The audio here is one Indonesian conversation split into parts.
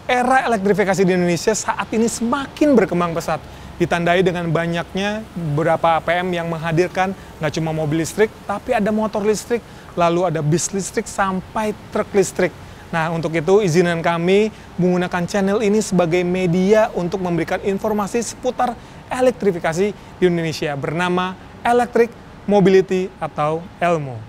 Era elektrifikasi di Indonesia saat ini semakin berkembang pesat, ditandai dengan banyaknya beberapa APM yang menghadirkan nggak cuma mobil listrik, tapi ada motor listrik, lalu ada bis listrik sampai truk listrik. Nah, untuk itu izinkan kami menggunakan channel ini sebagai media untuk memberikan informasi seputar elektrifikasi di Indonesia bernama Electric Mobility atau ELMO.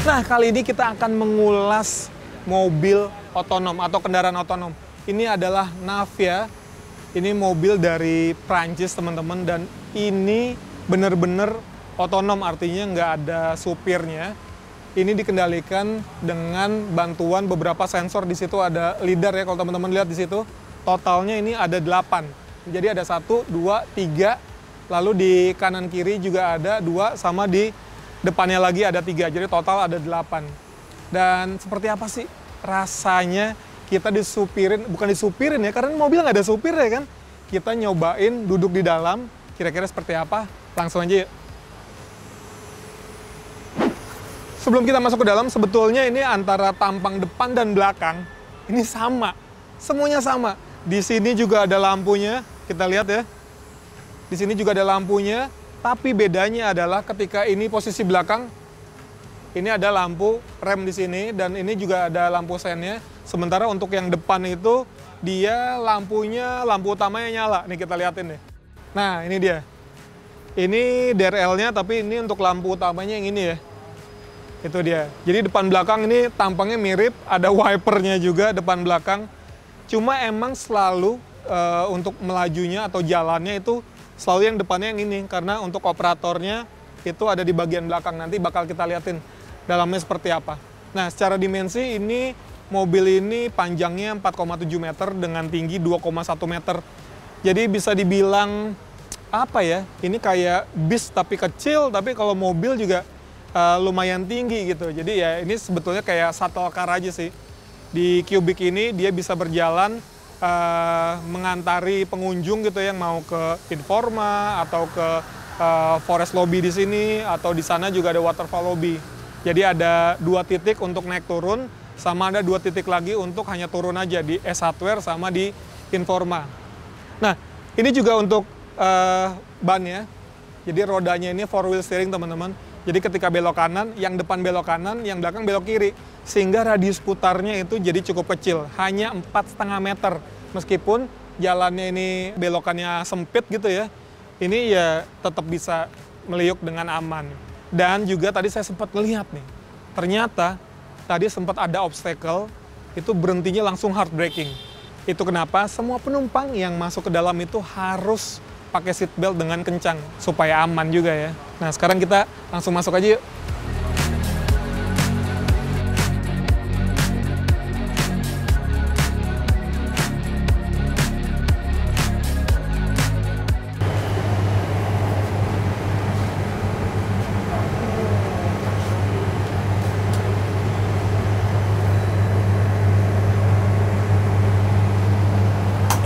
Nah, kali ini kita akan mengulas mobil otonom atau kendaraan otonom. Ini adalah Navya. Ini mobil dari Prancis, teman-teman, dan ini benar-benar otonom, artinya nggak ada supirnya. Ini dikendalikan dengan bantuan beberapa sensor. Di situ ada lidar ya, kalau teman-teman lihat di situ. Totalnya ini ada 8. Jadi ada 1, 2, 3, lalu di kanan kiri juga ada 2, sama di depannya lagi ada 3, jadi total ada 8. Dan seperti apa sih rasanya kita disupirin, bukan disupirin ya, karena mobil nggak ada supir ya kan. Kita nyobain duduk di dalam, kira-kira seperti apa, langsung aja yuk. Sebelum kita masuk ke dalam, sebetulnya ini antara tampang depan dan belakang, ini sama, semuanya sama. Di sini juga ada lampunya, kita lihat ya. Di sini juga ada lampunya. Tapi bedanya adalah ketika ini posisi belakang, ini ada lampu rem di sini, dan ini juga ada lampu sennya. Sementara untuk yang depan itu, dia lampunya, lampu utamanya nyala. Nih kita liatin deh. Nah, ini dia. Ini DRL-nya, tapi ini untuk lampu utamanya yang ini ya. Itu dia. Jadi depan belakang ini tampangnya mirip, ada wipernya juga depan belakang. Cuma emang selalu untuk melajunya atau jalannya itu selalu yang depannya yang ini, karena untuk operatornya itu ada di bagian belakang. Nanti bakal kita liatin dalamnya seperti apa. Nah, secara dimensi ini mobil ini panjangnya 4,7 meter dengan tinggi 2,1 meter. Jadi bisa dibilang apa ya? Ini kayak bis tapi kecil, tapi kalau mobil juga lumayan tinggi gitu. Jadi ya ini sebetulnya kayak shuttle car aja sih. Di Cubic ini dia bisa berjalan mengantari pengunjung gitu yang mau ke Informa atau ke Forest Lobby di sini, atau di sana juga ada Waterfall Lobby. Jadi ada 2 titik untuk naik turun, sama ada 2 titik lagi untuk hanya turun aja di S Hardware sama di Informa. Nah, ini juga untuk bannya. Jadi rodanya ini 4-wheel steering, teman-teman. Jadi ketika belok kanan, yang depan belok kanan, yang belakang belok kiri. Sehingga radius putarnya itu jadi cukup kecil, hanya 4,5 meter. Meskipun jalannya ini belokannya sempit gitu ya, ini ya tetap bisa meliuk dengan aman. Dan juga tadi saya sempat melihat nih, ternyata tadi sempat ada obstacle, itu berhentinya langsung hard braking. Itu kenapa semua penumpang yang masuk ke dalam itu harus pakai seat belt dengan kencang, supaya aman juga ya. Nah, sekarang kita langsung masuk aja yuk.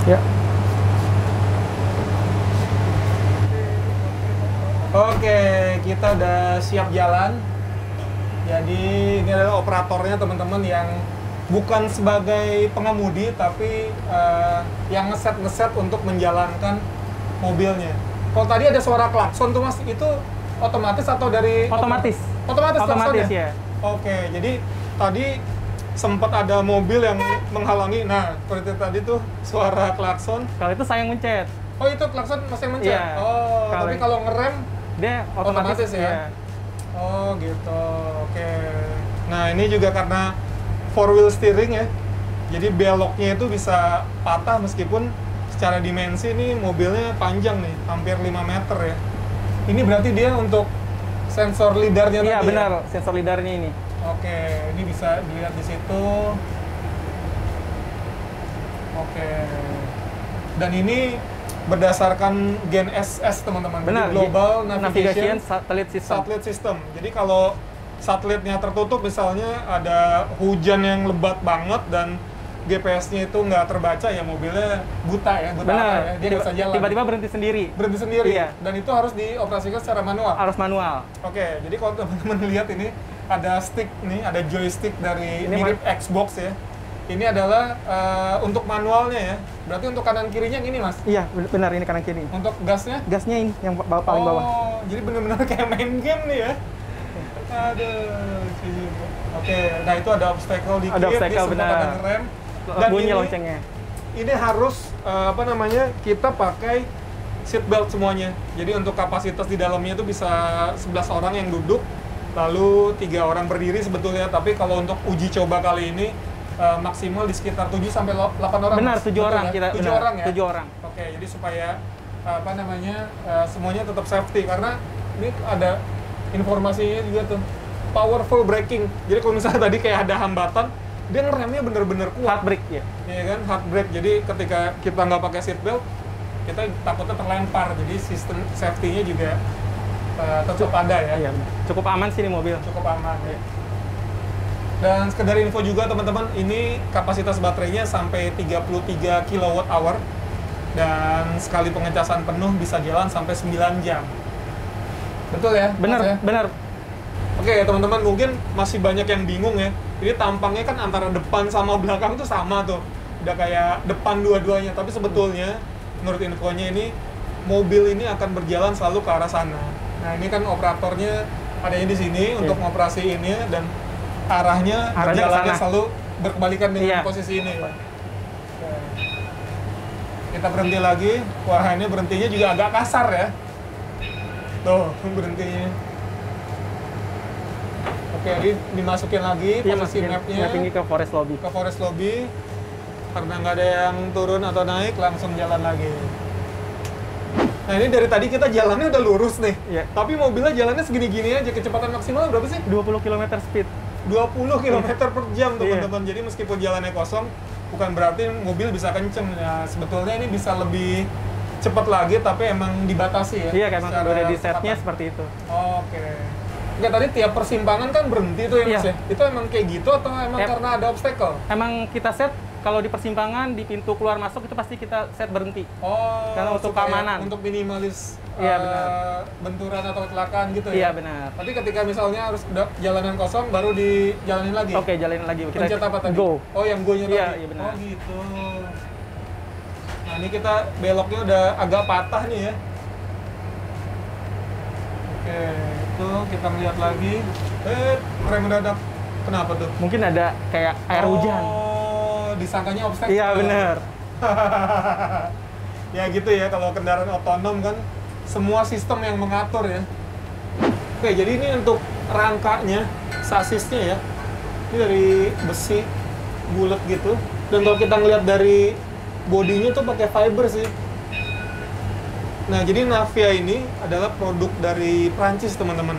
Ya. Oke, kita udah siap jalan. Jadi ini adalah operatornya, teman-teman, yang bukan sebagai pengemudi, tapi yang ngeset untuk menjalankan mobilnya. Kalau tadi ada suara klakson tuh Mas, itu otomatis atau dari? Otomatis. Otomatis ya. Oke, jadi tadi sempat ada mobil yang menghalangi. Nah, seperti tadi tuh suara klakson. Kalau itu saya mencet. Oh, itu klakson masih mencet? Iya. Oh, tapi kalau ngerem dia otomatis ya? Iya. Oh, gitu. Oke. Nah, ini juga karena 4-wheel steering ya. Jadi beloknya itu bisa patah, meskipun secara dimensi ini mobilnya panjang nih, hampir 5 meter ya. Ini berarti dia untuk sensor lidarnya tadi. Iya, benar, ya? sensor lidarnya ini. Oke, ini bisa dilihat di situ. Oke. Dan ini berdasarkan Gen SS teman-teman. Benar. Jadi Global Navigation Satellite System. Satellite System. Jadi kalau satelitnya tertutup misalnya ada hujan yang lebat banget dan GPS-nya itu nggak terbaca, ya mobilnya buta ya, buta Benar. arah ya, dia nggak bisa jalan. Tiba-tiba berhenti sendiri. Berhenti sendiri. Iya. Dan itu harus dioperasikan secara manual. Harus manual. Oke, jadi kalau teman-teman lihat ini ada stick nih, ada joystick dari Ini mirip Xbox ya. Ini adalah untuk manualnya ya. Berarti untuk kanan kirinya yang ini mas? Iya, benar ini kanan kiri. Untuk gasnya? Gasnya ini yang paling bawah. Oh, jadi benar-benar kayak main game nih ya. Aduh, oke, nah itu ada obstacle dikit, Ada obstacle, dia sempat benar. ada ngerem. Bunyi loncengnya. Ini harus kita pakai seat belt semuanya. Jadi untuk kapasitas di dalamnya itu bisa 11 orang yang duduk, lalu 3 orang berdiri sebetulnya. Tapi kalau untuk uji coba kali ini maksimal di sekitar 7 sampai 8 orang. Benar, 7 orang ya? kita. 7 benar, orang ya. 7 orang. Oke, jadi supaya semuanya tetap safety, karena ini ada informasinya juga tuh, powerful braking. Jadi kalau misalnya tadi kayak ada hambatan, dia ngeremnya bener-bener kuat. Hard brake ya. Iya kan, hard brake. Jadi ketika kita nggak pakai seat belt, kita takutnya terlempar. Jadi sistem safety-nya juga tetap ada ya. Iya, benar. Cukup aman sih ini mobil. Cukup aman ya. Dan sekedar info juga teman-teman, ini kapasitas baterainya sampai 33 kWh dan sekali pengecasan penuh bisa jalan sampai 9 jam. Betul ya? Benar, Mas, ya? benar. Oke teman-teman, mungkin masih banyak yang bingung ya. Ini tampangnya kan antara depan sama belakang tuh sama tuh. Udah kayak depan dua-duanya, tapi sebetulnya menurut infonya ini mobil ini akan berjalan selalu ke arah sana. Nah, ini kan operatornya adanya di sini untuk ngoperasiinnya, dan arahnya berjalannya kesana. selalu berkebalikan dengan Iya. posisi ini. Oke. Kita berhenti lagi. Wah, ini berhentinya juga agak kasar ya. Tuh, berhentinya. Oke, ini dimasukin lagi posisi mapnya Mapping ke forest lobby. ke forest lobby. Karena nggak ada yang turun atau naik, langsung jalan lagi. Nah, ini dari tadi kita jalannya udah lurus nih. Iya. Tapi mobilnya jalannya segini-gini aja. Kecepatan maksimal berapa sih? 20 km speed. 20 km per jam Iya. teman-teman. Jadi meskipun jalannya kosong, bukan berarti mobil bisa kenceng. Nah, sebetulnya ini bisa lebih cepat lagi, tapi emang dibatasi ya. Iya, kayak emang secara udah di setnya kecepatan. seperti itu. Oke. Enggak, tadi tiap persimpangan kan berhenti tuh ya mas Iya. ya? Itu emang kayak gitu atau emang Yep. karena ada obstacle? Emang kita set kalau di persimpangan, di pintu keluar masuk itu pasti kita set berhenti. Oh, Karena untuk supaya keamanan. Untuk minimalis Iya, benar. benturan atau kecelakaan gitu Iya, ya? benar. Tapi ketika misalnya harus jalanan kosong, baru dijalanin lagi? Oke, jalanin lagi. Kita Pencet apa tadi? go. Oh, yang go-nya Iya, tadi? iya benar. Oh gitu. Nah, ini kita beloknya udah agak patah nih ya. Oke, itu kita melihat lagi. Rem mendadak. Kenapa tuh? Mungkin ada kayak air hujan. Oh, disangkanya obstacle. Iya, benar. Ya gitu ya, kalau kendaraan otonom kan semua sistem yang mengatur ya. Oke, jadi ini untuk rangkanya, sasisnya ya. Ini dari besi bulat gitu. Dan kalau kita ngeliat dari bodinya tuh pakai fiber sih. Nah, jadi Navia ini adalah produk dari Prancis, teman-teman.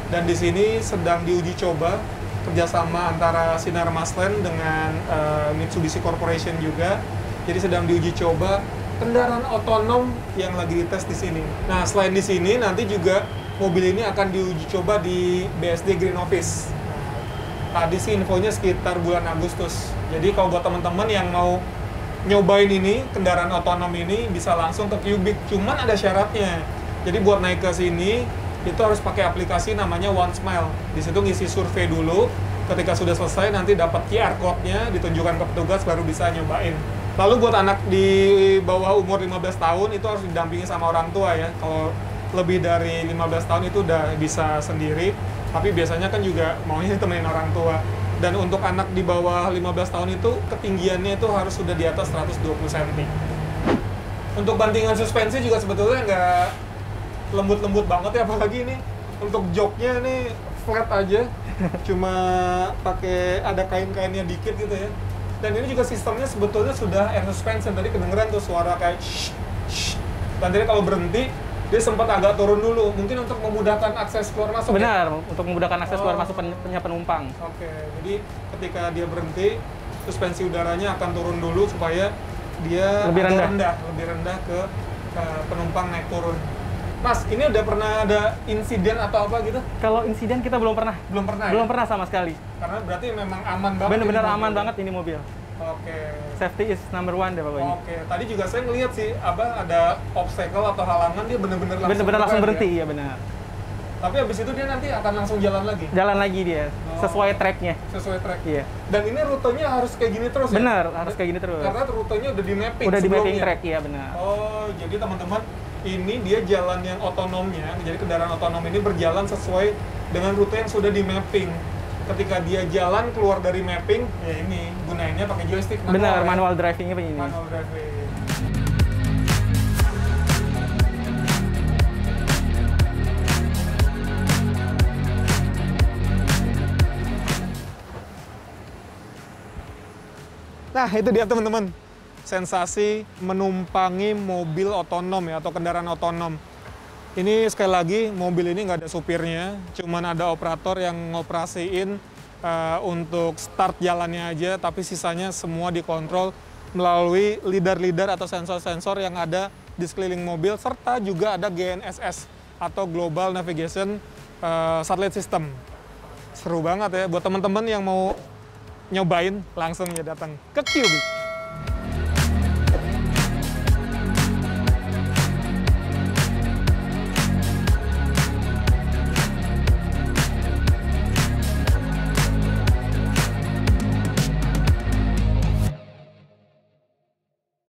Dan di sini sedang diuji coba kerjasama antara Sinar Maslen dengan Mitsubishi Corporation juga. Jadi sedang diuji coba kendaraan otonom yang lagi dites di sini. Nah, selain di sini, nanti juga mobil ini akan diuji coba di BSD Green Office. Tadi sih infonya sekitar bulan Agustus. Jadi kalau buat teman-teman yang mau nyobain ini, kendaraan otonom ini, bisa langsung ke Cubic. Cuman ada syaratnya. Jadi buat naik ke sini, itu harus pakai aplikasi namanya OneSmile. Di situ ngisi survei dulu. Ketika sudah selesai, nanti dapat QR code-nya, ditunjukkan ke petugas, baru bisa nyobain. Lalu buat anak di bawah umur 15 tahun, itu harus didampingi sama orang tua ya. Kalau lebih dari 15 tahun itu udah bisa sendiri. Tapi biasanya kan juga maunya ditemenin orang tua. Dan untuk anak di bawah 15 tahun itu ketinggiannya itu harus sudah di atas 120 cm. Untuk bantingan suspensi juga sebetulnya nggak lembut-lembut banget ya, apalagi ini untuk joknya ini flat aja, cuma pakai ada kain-kainnya dikit gitu ya. Dan ini juga sistemnya sebetulnya sudah air suspension, tadi kedengeran tuh suara kayak shh, shh. Dan tadi kalau berhenti dia sempat agak turun dulu, mungkin untuk memudahkan akses keluar masuk. Benar, untuk memudahkan akses keluar masuk penumpang. Oke, jadi ketika dia berhenti, suspensi udaranya akan turun dulu supaya dia Lebih agak rendah. lebih rendah ke penumpang naik turun. Mas, ini udah pernah ada insiden atau apa gitu? Kalau insiden kita belum pernah. Belum pernah. Belum ya? pernah sama sekali. Karena berarti memang aman banget. Bener-bener ini aman mobil. banget ini mobil. Oke. Safety is number one deh pokoknya. Oke. Tadi juga saya ngeliat sih, ada obstacle atau halangan dia bener-bener langsung. Bener-bener langsung keren, berhenti, ya? ya benar. Tapi habis itu dia nanti akan langsung jalan lagi. Jalan lagi dia, sesuai tracknya. Sesuai track. Iya. Dan ini rutenya harus kayak gini terus ya? Bener, harus kayak gini terus. Karena rutenya udah di mapping Udah di mapping sebelumnya. track, iya benar. Oh, jadi teman-teman, ini dia jalan yang otonomnya. Jadi kendaraan otonom ini berjalan sesuai dengan rute yang sudah di mapping. Ketika dia jalan keluar dari mapping, ya ini gunainnya pakai joystick manual. Benar, ya? manual driving-nya begini. Manual driving. Nah, itu dia teman-teman. Sensasi menumpangi mobil otonom ya, atau kendaraan otonom. Ini sekali lagi, mobil ini nggak ada supirnya, cuman ada operator yang ngoperasiin untuk start jalannya aja, tapi sisanya semua dikontrol melalui lidar-lidar atau sensor-sensor yang ada di sekeliling mobil, serta juga ada GNSS atau Global Navigation Satellite System. Seru banget ya, buat teman-teman yang mau nyobain, langsung ya datang ke Cubic.